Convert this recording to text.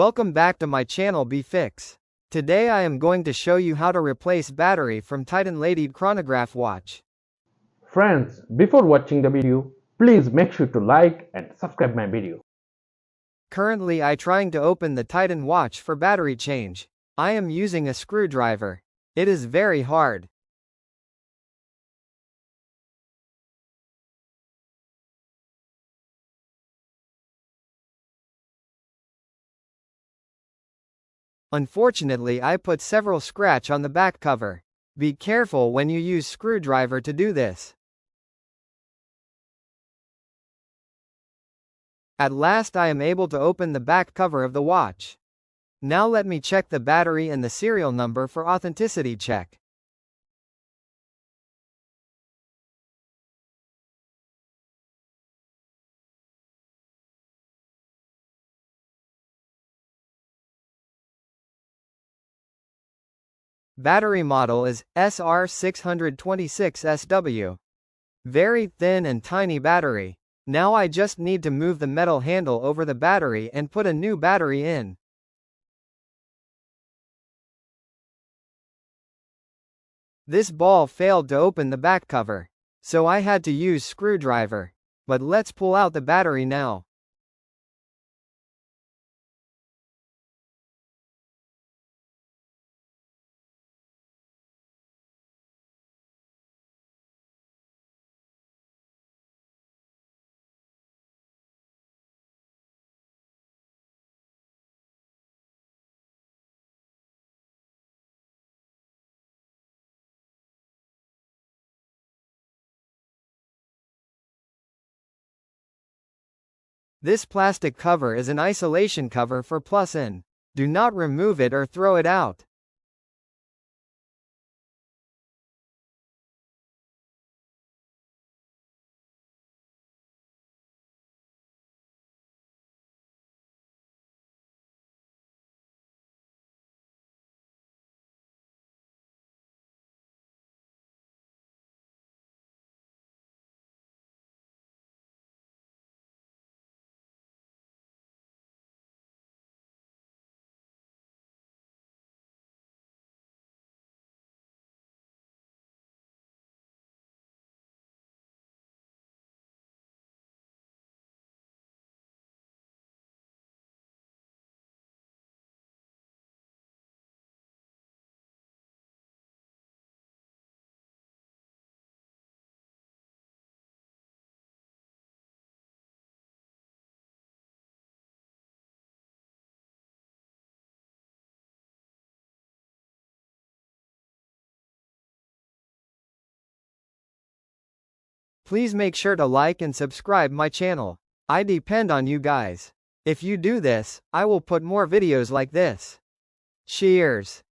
Welcome back to my channel BFix. Today I am going to show you how to replace battery from Titan LED chronograph watch. Friends, before watching the video, please make sure to like and subscribe my video. Currently I trying to open the Titan watch for battery change. I am using a screwdriver. It is very hard. Unfortunately I put several scratch on the back cover. Be careful when you use screwdriver to do this. At last I am able to open the back cover of the watch. Now let me check the battery and the serial number for authenticity check. Battery model is SR626SW. Very thin and tiny battery. Now I just need to move the metal handle over the battery and put a new battery in. This ball failed to open the back cover, so I had to use screwdriver. But let's pull out the battery now. This plastic cover is an isolation cover for plus-in. Do not remove it or throw it out. Please make sure to like and subscribe my channel. I depend on you guys. If you do this, I will put more videos like this. Cheers.